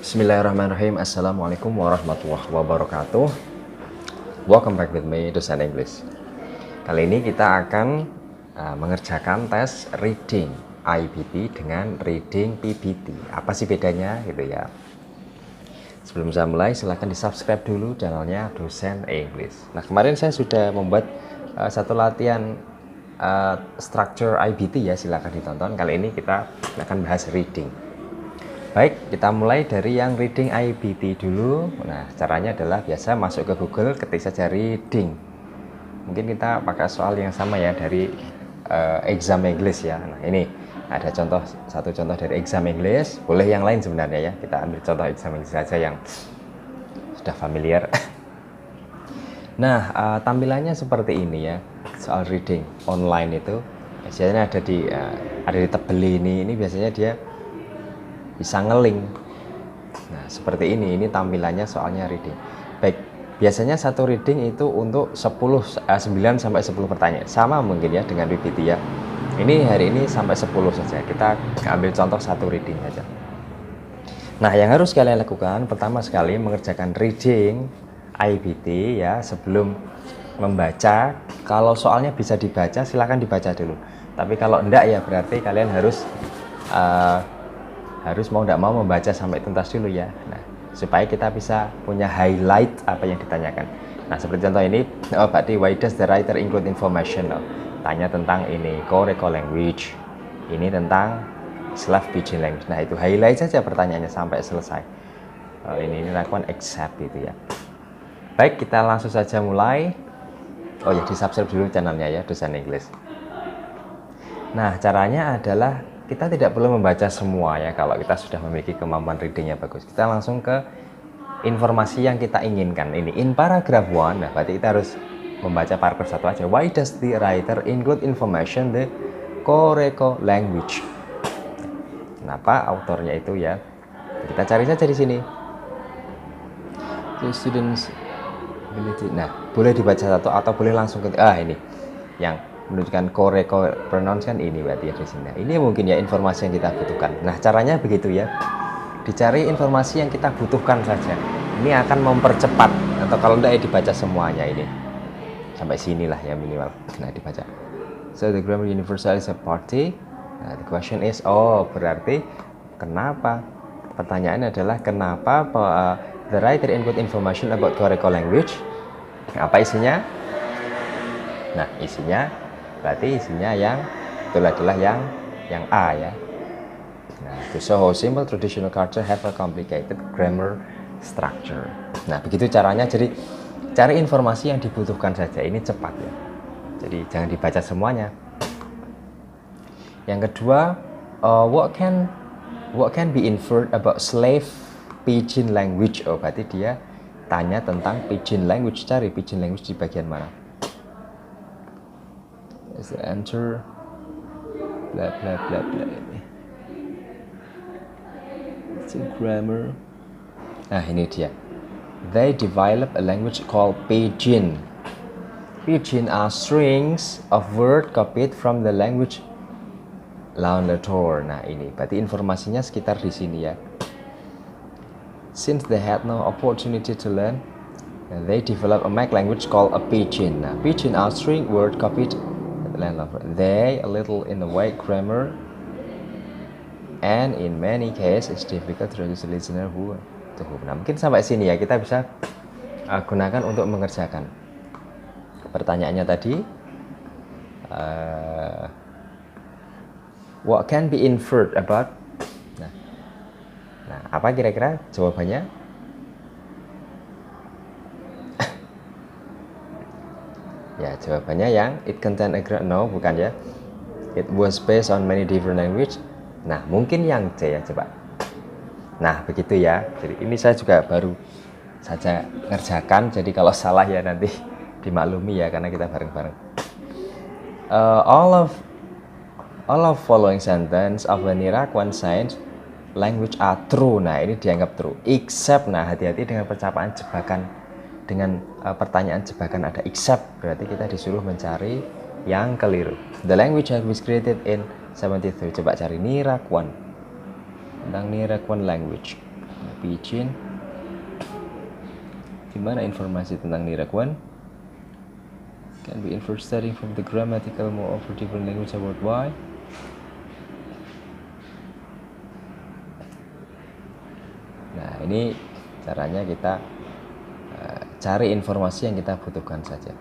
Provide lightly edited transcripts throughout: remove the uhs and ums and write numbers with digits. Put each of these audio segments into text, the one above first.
Bismillahirrahmanirrahim. Assalamualaikum warahmatullahi wabarakatuh. Welcome back with me, Dosen English. Kali ini kita akan mengerjakan tes reading IBT dengan reading PBT. Apa sih bedanya gitu ya? Sebelum saya mulai, silahkan di subscribe dulu channelnya Dosen English. Nah, kemarin saya sudah membuat satu latihan structure IBT ya, silahkan ditonton. Kali ini kita akan bahas reading. Baik, kita mulai dari yang reading IBT dulu. Nah, caranya adalah biasa masuk ke Google, ketik saja reading. Mungkin kita pakai soal yang sama ya dari exam English ya. Nah, ini ada satu contoh dari exam English. Boleh yang lain sebenarnya ya. Kita ambil contoh exam English saja yang sudah familiar. Nah, tampilannya seperti ini ya. Soal reading online itu biasanya ada di tabel ini. Ini biasanya dia bisa ngeling. Nah, seperti ini tampilannya soalnya reading. Baik, biasanya satu reading itu untuk 9 sampai 10 pertanyaan. Sama mungkin ya dengan PBT ya. Ini hari ini sampai 10 saja. Kita ambil contoh satu reading saja. Nah, yang harus kalian lakukan pertama sekali mengerjakan reading IBT ya sebelum membaca. Kalau soalnya bisa dibaca, silahkan dibaca dulu. Tapi kalau enggak ya berarti kalian harus mau tidak mau membaca sampai tuntas dulu ya. Nah, supaya kita bisa punya highlight apa yang ditanyakan. Nah, seperti contoh ini, berarti why does the writer include information? Tanya tentang ini Koreko language. Ini tentang Slav pidgin language. Nah, itu highlight saja pertanyaannya sampai selesai. Ini lakukan except itu ya. Baik, kita langsung saja mulai. Oh ya, di subscribe dulu channelnya ya, Dosen English. Nah, caranya adalah kita tidak perlu membaca semua ya kalau kita sudah memiliki kemampuan readingnya bagus. Kita langsung ke informasi yang kita inginkan. Ini in paragraph 1, nah berarti kita harus membaca paragraf 1 aja. Why does the writer include information the Koreko language? Kenapa autornya itu ya? Kita cari saja di sini. The students ability. Nah, boleh dibaca satu atau boleh langsung ke ini yang menunjukkan Koreko pronounce kan ini berarti ya di sini. Ini mungkin ya informasi yang kita butuhkan. Nah, caranya begitu ya. Dicari informasi yang kita butuhkan saja. Ini akan mempercepat atau kalau enggak ya dibaca semuanya ini. Sampai sinilah ya minimal. Nah, dibaca. So the grammar universal is a party. Nah, the question is berarti kenapa? Pertanyaannya adalah kenapa the writer include information about Koreko language? Apa isinya? Nah, berarti isinya yang itu adalah yang A ya. Nah, to show how simple traditional culture have a complicated grammar structure. Nah, begitu caranya. Jadi cari informasi yang dibutuhkan saja. Ini cepat ya. Jadi jangan dibaca semuanya. Yang kedua, what can be inferred about slave pidgin language? Berarti dia tanya tentang pidgin language. Cari pidgin language di bagian mana? Is the answer blah blah blah blah. It's a grammar. Nah, ini dia. They develop a language called pidgin. Pidgin are strings of word copied from the language Launator. Nah, ini berarti informasinya sekitar di sini ya. Since they had no opportunity to learn, they develop a Mac language called a pidgin. Nah, pidgin are string word copied. They a little in the way grammar, and in many cases it's difficult to reduce the listener who to whom. Nah, mungkin sampai sini ya kita bisa gunakan untuk mengerjakan pertanyaannya tadi. What can be inferred about? Nah, apa kira-kira jawabannya? Ya, jawabannya yang it contain a no, bukan ya. It was based on many different language. Nah, mungkin yang C ya, coba. Nah, begitu ya. Jadi ini saya juga baru saja ngerjakan. Jadi kalau salah ya nanti dimaklumi ya karena kita bareng-bareng. All of following sentence of the Niraquan science language are true. Nah, ini dianggap true. Except, nah hati-hati dengan percapaan jebakan. Dengan pertanyaan jebakan ada except, berarti kita disuruh mencari yang keliru. The language was created in 73. Coba cari Niraquan. Tentang Niraquan language. Pidgin. Gimana informasi tentang Niraquan? Can be inferred starting from the grammatical mode of different language worldwide. Nah, ini caranya kita cari informasi yang kita butuhkan saja.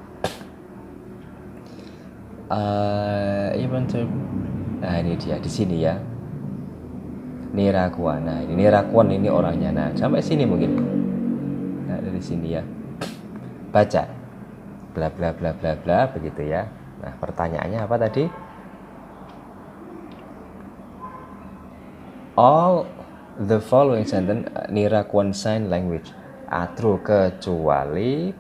Nah, ini dia di sini ya. Niraquan. Nah, ini Niraquan ini orangnya. Nah, sampai sini mungkin. Nah, dari sini ya. Baca. Bla bla bla bla bla begitu ya. Nah, pertanyaannya apa tadi? All the following sentence Niraquan sign language. True kecuali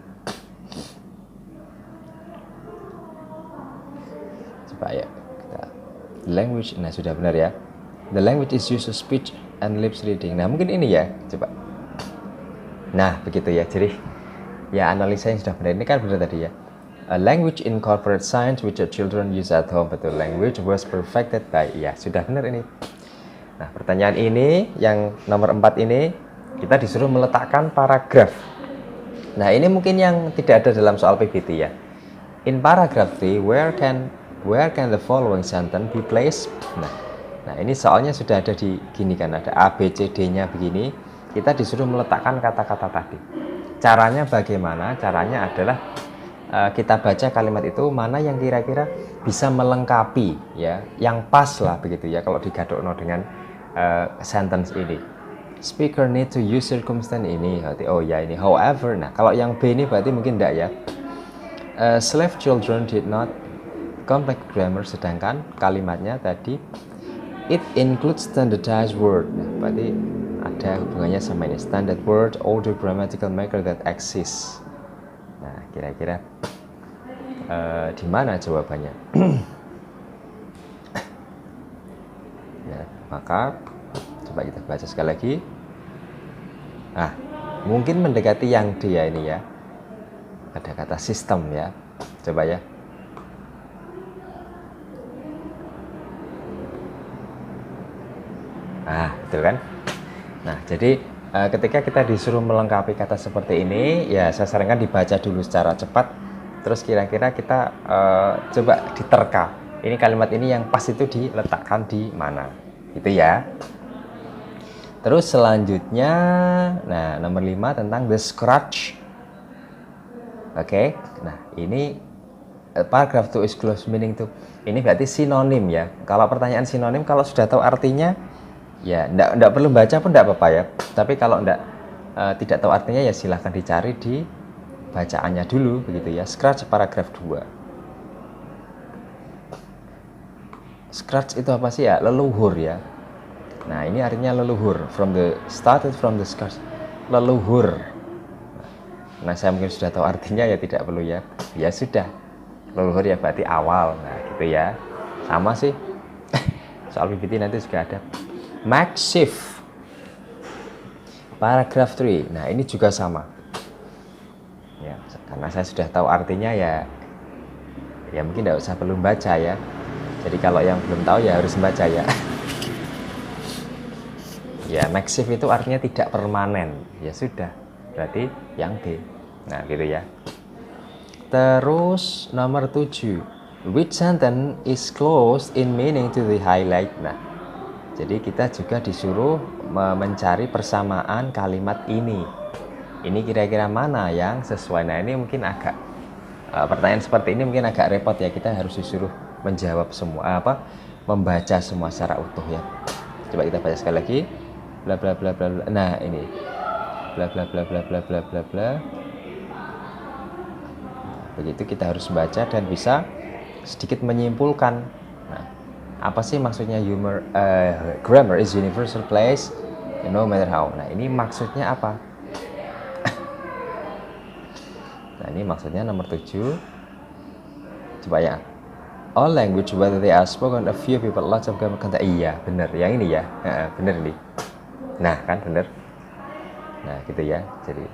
coba ya kita language. Nah, sudah benar ya. The language is used to speech and lips reading. Nah, mungkin ini ya, coba. Nah, begitu ya. Jadi, ya analisa yang sudah benar. Ini kan benar tadi ya. A language incorporates signs which the children use at home. Betul, language was perfected by. Ya, sudah benar ini. Nah, pertanyaan ini, yang nomor 4 ini, kita disuruh meletakkan paragraf. Nah, ini mungkin yang tidak ada dalam soal PBT ya. In paragraph 3, where can the following sentence be placed? Nah, ini soalnya sudah ada di gini kan, ada A, B, C, D-nya begini. Kita disuruh meletakkan kata-kata tadi. Caranya bagaimana? Caranya adalah kita baca kalimat itu mana yang kira-kira bisa melengkapi ya, yang pas lah begitu ya kalau digadukno dengan sentence ini. Speaker need to use circumstance ini. Oh ya ini. However, nah kalau yang B ini berarti mungkin enggak ya. Slave children did not complex grammar, sedangkan kalimatnya tadi it includes standardized word. Nah, berarti ada hubungannya sama ini. Standard word, older grammatical marker that exists. Nah, kira-kira di mana jawabannya? Ya, maka coba kita baca sekali lagi. Nah, mungkin mendekati yang dia ini ya. Ada kata sistem ya. Coba ya. Nah, betul kan? Nah, jadi ketika kita disuruh melengkapi kata seperti ini, ya saya sarankan dibaca dulu secara cepat. Terus kira-kira kita coba diterka. Ini kalimat ini yang pas itu diletakkan di mana? Gitu ya. Terus selanjutnya, nah nomor 5 tentang the scratch. Oke, nah ini paragraph to is close meaning to. Ini berarti sinonim ya. Kalau pertanyaan sinonim, kalau sudah tahu artinya, ya enggak perlu baca pun enggak apa-apa ya. Tapi kalau tidak tahu artinya ya silahkan dicari di bacaannya dulu begitu ya. Scratch paragraf 2. Scratch itu apa sih ya? Leluhur ya. Nah, ini artinya leluhur. Started from the scratch. Leluhur. Nah, saya mungkin sudah tahu artinya ya tidak perlu ya. Ya sudah. Leluhur ya berarti awal. Nah, gitu ya. Sama sih. Soal PPT nanti juga ada. Massive. Paragraph 3. Nah, ini juga sama. Ya, karena saya sudah tahu artinya ya mungkin tidak usah perlu baca ya. Jadi kalau yang belum tahu ya harus baca ya. Ya, massive itu artinya tidak permanen. Ya sudah. Berarti yang D. Nah, gitu ya. Terus nomor 7. Which sentence is close in meaning to the highlight? Nah, jadi kita juga disuruh mencari persamaan kalimat ini. Ini kira-kira mana yang sesuai? Nah, ini mungkin agak pertanyaan seperti ini mungkin agak repot ya. Kita harus disuruh menjawab semua membaca semua secara utuh ya. Coba kita baca sekali lagi. Bla bla bla bla bla. Nah, ini. Bla bla bla bla bla bla bla bla. Begitu kita harus baca dan bisa sedikit menyimpulkan. Nah, apa sih maksudnya grammar is universal place no matter how. Nah, ini maksudnya apa? Nah, ini maksudnya nomor 7. Coba ya. All language whether they are spoken a few people lots of grammar content. Iya, benar. Yang ini ya. Benar nih. Nah, kan benar. Nah, gitu ya. Jadi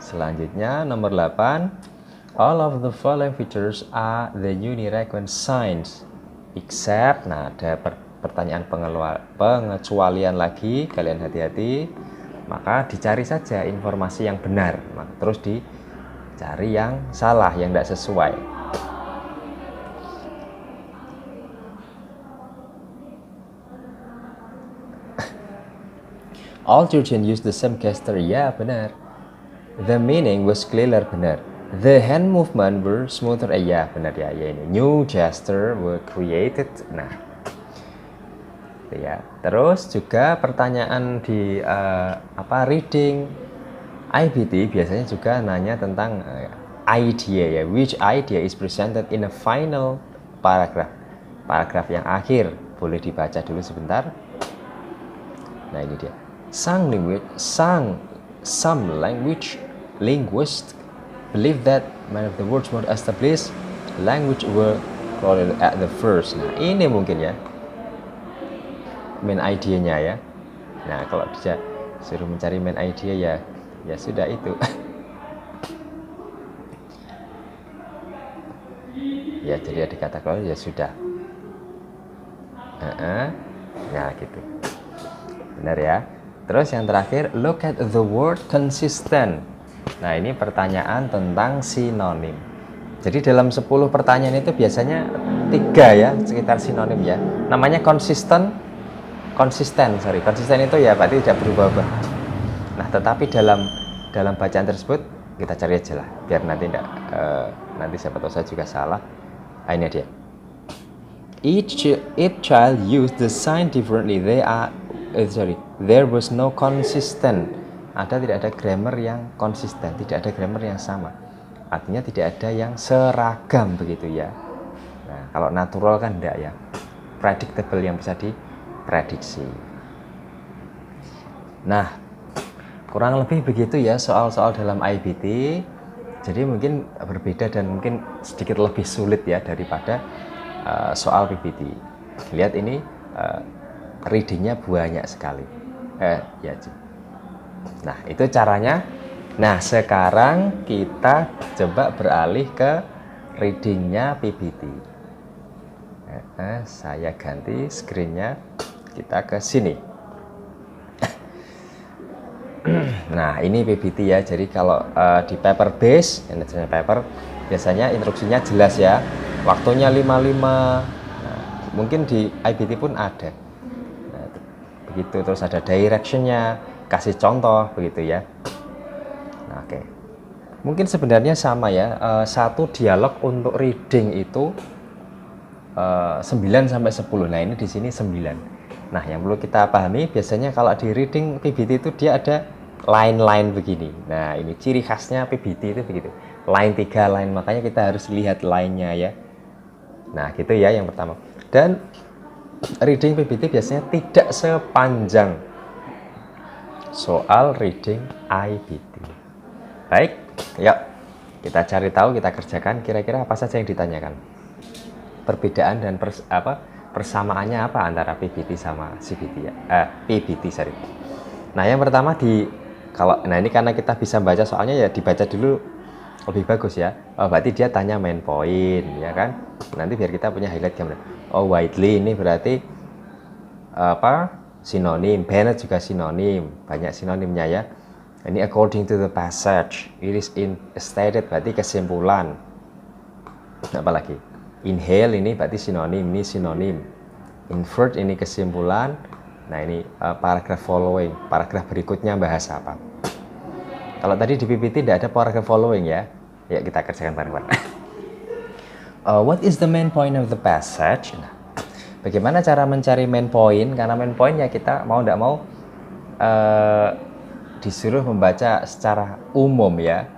selanjutnya nomor 8. All of the following features are the Niraquan signs except. Nah, ada pertanyaan pengecualian lagi, kalian hati-hati. maka dicari saja informasi yang benar, terus dicari yang salah, yang tidak sesuai. All children use the same gesture, ya benar. The meaning was clearer, benar. The hand movement were smoother, ya benar ya, ini. New gesture were created, nah ya. Terus juga pertanyaan di reading IBT biasanya juga nanya tentang idea ya, which idea is presented in a final paragraph. Paragraf yang akhir boleh dibaca dulu sebentar. Nah ini dia. Some language linguists believe that many of the words more established language were recorded at the first. Nah ini mungkin ya main idea-nya ya. Nah kalau bisa suruh mencari main idea ya sudah itu. Ya jadi ada kata kalau ya sudah. Nah gitu. Benar ya. Terus yang terakhir, look at the word consistent. Nah ini pertanyaan tentang sinonim. Jadi dalam 10 pertanyaan itu biasanya 3 ya sekitar sinonim ya. Namanya konsisten itu ya berarti tidak berubah-ubah. Nah tetapi dalam bacaan tersebut kita cari aja lah biar nanti tidak nanti siapa tahu saya juga salah. Nah, ini dia. Each child used the sign differently. There was no consistent. Tidak ada grammar yang konsisten, tidak ada grammar yang sama. Artinya tidak ada yang seragam begitu ya. Nah, kalau natural kan enggak ya. Predictable yang bisa diprediksi. Nah, kurang lebih begitu ya soal-soal dalam IBT. Jadi mungkin berbeda dan mungkin sedikit lebih sulit ya daripada soal PPT. Lihat ini readingnya banyak sekali. Ya. Nah itu caranya. Nah sekarang kita coba beralih ke readingnya PPT. Saya ganti screennya, kita ke sini. Nah ini PPT ya. Jadi kalau di paper base, paper biasanya instruksinya jelas ya. Waktunya 55. Nah, mungkin di IBT pun ada. Nah, begitu. Terus ada directionnya, kasih contoh begitu ya. Nah, oke. Mungkin sebenarnya sama ya. Satu dialog untuk reading itu 9 sampai 10. Nah ini di sini 9. Nah yang perlu kita pahami biasanya kalau di reading PBT itu dia ada line-line begini. Nah ini ciri khasnya PBT itu begitu. Line 3 line, makanya kita harus lihat line-nya ya. Nah gitu ya yang pertama. Dan reading PBT biasanya tidak sepanjang soal reading IBT. Baik, yuk kita cari tahu, kita kerjakan kira-kira apa saja yang ditanyakan. Perbedaan dan persamaannya apa antara PBT sama CBT ya? PBT sorry. Nah yang pertama nah ini karena kita bisa baca soalnya ya dibaca dulu lebih bagus ya. Berarti dia tanya main point ya kan. Nanti biar kita punya highlight gambar. Widely ini berarti sinonim. Bennett juga sinonim, banyak sinonimnya ya. Ini according to the passage, it is stated berarti kesimpulan. Apalagi inhale ini berarti sinonim, ini sinonim. Invert ini kesimpulan. Nah ini paragraph following, paragraf berikutnya bahas apa. Kalau tadi di PPT tidak ada paragraph following ya. Ya kita kerjakan bareng-bareng. What is the main point of the passage? Nah, bagaimana cara mencari main point? Karena main point ya kita mau tidak mau disuruh membaca secara umum ya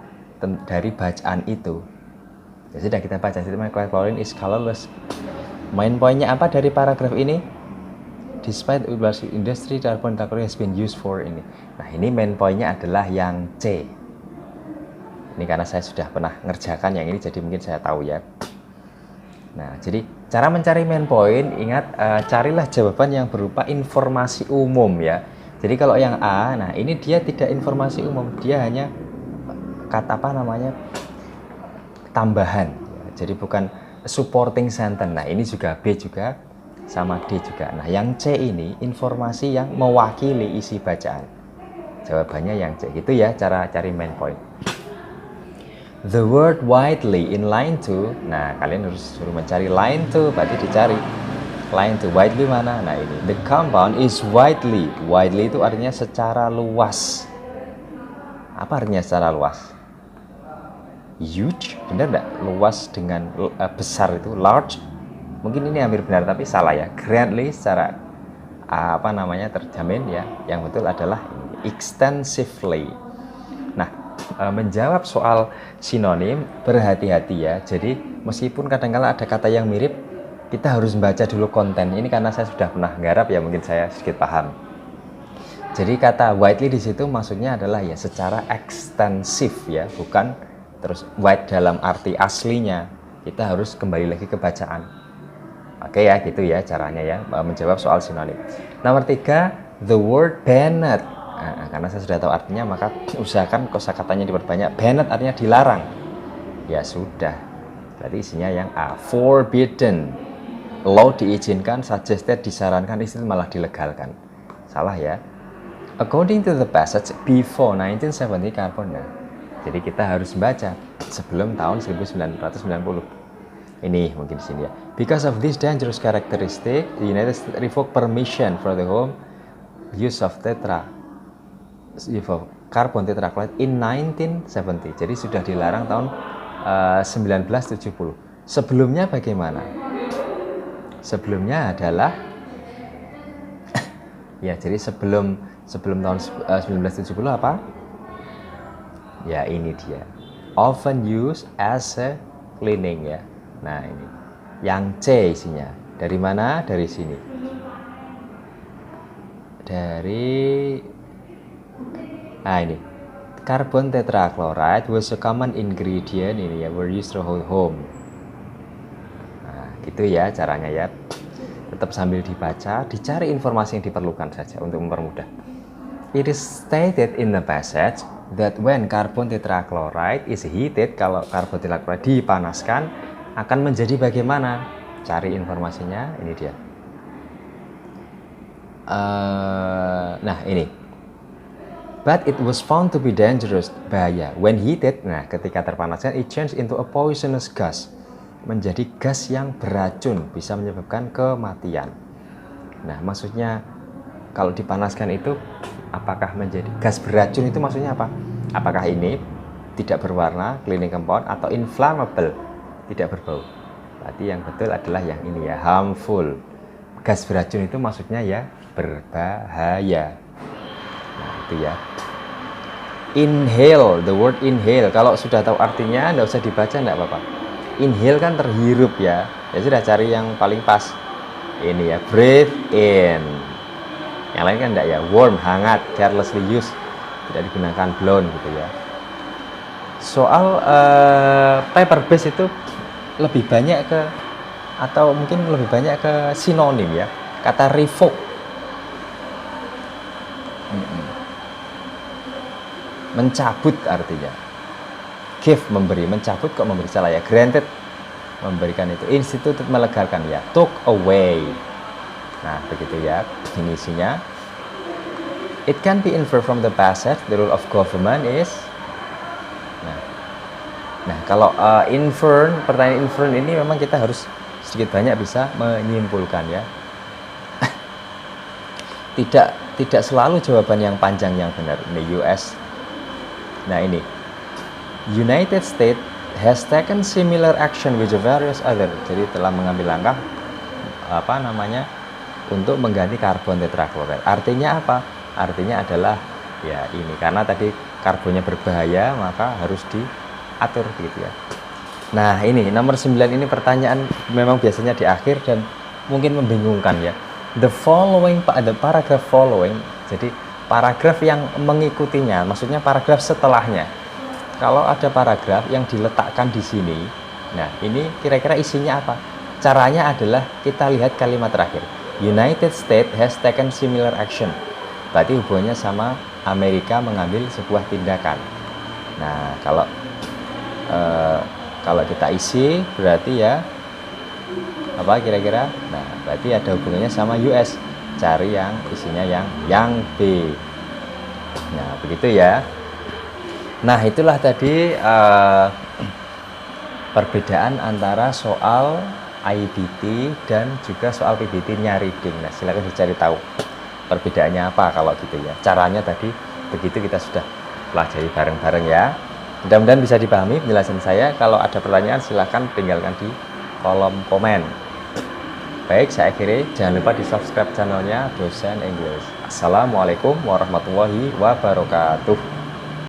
dari bacaan itu. Ya sudah kita baca. My point is colorless. Main pointnya apa dari paragraf ini? Despite industry carbon technology has been used for ini. Nah ini main pointnya adalah yang C. Ini karena saya sudah pernah ngerjakan yang ini jadi mungkin saya tahu ya. Nah jadi cara mencari main point, ingat carilah jawaban yang berupa informasi umum ya. Jadi kalau yang A, nah ini dia tidak informasi umum, dia hanya kata tambahan. Jadi bukan supporting sentence. Nah ini juga B juga sama D juga. Nah yang C ini informasi yang mewakili isi bacaan. Jawabannya yang C. Gitu ya cara cari main point. The word widely in line 2. Nah, kalian harus suruh mencari line 2, berarti dicari line 2. Widely mana? Nah, ini. The compound is widely. Widely itu artinya secara luas. Apa artinya secara luas? Huge, benar enggak? Luas dengan besar itu large. Mungkin ini hampir benar tapi salah ya. Greatly secara terjamin ya. Yang betul adalah extensively. Nah, menjawab soal sinonim berhati-hati ya. Jadi meskipun kadang-kala ada kata yang mirip, kita harus membaca dulu konten. Ini karena saya sudah pernah nggarap ya, mungkin saya sedikit paham. Jadi kata widely di situ maksudnya adalah ya secara ekstensif ya, bukan terus wide dalam arti aslinya. Kita harus kembali lagi ke bacaan. Oke ya, gitu ya caranya ya menjawab soal sinonim. Nomor 3, the word banned. Nah, karena saya sudah tahu artinya, maka usahakan kosakatanya diperbanyak. Banned artinya dilarang. Ya sudah. Berarti isinya yang A. Forbidden. Law diizinkan, suggested disarankan, itu malah dilegalkan. Salah ya. According to the passage before 1970 carbon. Nah, jadi kita harus baca sebelum tahun 1990. Ini mungkin di sini ya. Because of this dangerous characteristic, the United States revoked permission for the home use of carbon tetrachloride in 1970. Jadi sudah dilarang tahun 1970. Sebelumnya bagaimana? Sebelumnya adalah ya, jadi sebelum tahun 1970 apa? Ya, ini dia. Often used as a cleaning ya. Nah, ini. Yang C isinya. Dari mana? Dari sini. Ini. Carbon tetrachloride was a common ingredient ini ya, were used to hold home. Nah, gitu ya caranya ya. Tetap sambil dibaca, dicari informasi yang diperlukan saja untuk mempermudah. It is stated in the passage that when carbon tetrachloride is heated, kalau karbon tetrachloride dipanaskan, akan menjadi bagaimana? Cari informasinya, ini dia. Nah, ini. But it was found to be dangerous, bahaya. When heated, nah ketika terpanaskan, it changed into a poisonous gas. Menjadi gas yang beracun, bisa menyebabkan kematian. Nah, maksudnya kalau dipanaskan itu apakah menjadi gas beracun, itu maksudnya apa? Apakah ini tidak berwarna, cleaning compound, atau inflammable, tidak berbau? Berarti yang betul adalah yang ini ya, harmful. Gas beracun itu maksudnya ya berbahaya. Nah, itu ya. Inhale, the word inhale, kalau sudah tahu artinya enggak usah dibaca, enggak apa-apa. Inhale kan terhirup ya. Ya sudah, cari yang paling pas. Ini ya, breathe in. Yang lain kan enggak ya, warm, hangat, carelessly used, tidak digunakan, blown gitu ya. Soal paper base itu lebih banyak ke, atau mungkin lebih banyak ke sinonim ya. Kata revoke, mencabut artinya. Give, memberi, mencabut kok memberi, salah ya. Granted, memberikan itu. Instituted, melegalkan ya. Took away. Nah, begitu ya. Ini isinya. It can be inferred from the passage, the rule of government is. Nah, kalau pertanyaan infer ini memang kita harus sedikit banyak bisa menyimpulkan ya. Tidak selalu jawaban yang panjang yang benar. Ini US. Nah, ini United States has taken similar action with various other. Jadi telah mengambil langkah untuk mengganti karbon tetrachloride. Artinya apa? Artinya adalah ya ini, karena tadi karbonnya berbahaya, maka harus diatur gitu ya. Nah, ini nomor 9 ini pertanyaan memang biasanya di akhir dan mungkin membingungkan ya. The paragraph following. Jadi paragraf yang mengikutinya, maksudnya paragraf setelahnya. Kalau ada paragraf yang diletakkan di sini, nah ini kira-kira isinya apa? Caranya adalah kita lihat kalimat terakhir. United States has taken similar action. Berarti hubungannya sama Amerika mengambil sebuah tindakan. Nah, kalau kita isi berarti ya apa kira-kira? Nah, berarti ada hubungannya sama US. Cari yang isinya yang B. Nah, begitu ya. Nah, itulah tadi perbedaan antara soal IBT dan juga soal PBT-nya reading. Nah, silakan dicari tahu perbedaannya apa kalau gitu ya. Caranya tadi begitu kita sudah pelajari bareng-bareng ya. Mudah-mudahan bisa dipahami penjelasan saya. Kalau ada pertanyaan silakan tinggalkan di kolom komen. Baik, saya akhiri. Jangan lupa di subscribe channelnya Dosen English. Assalamualaikum warahmatullahi wabarakatuh.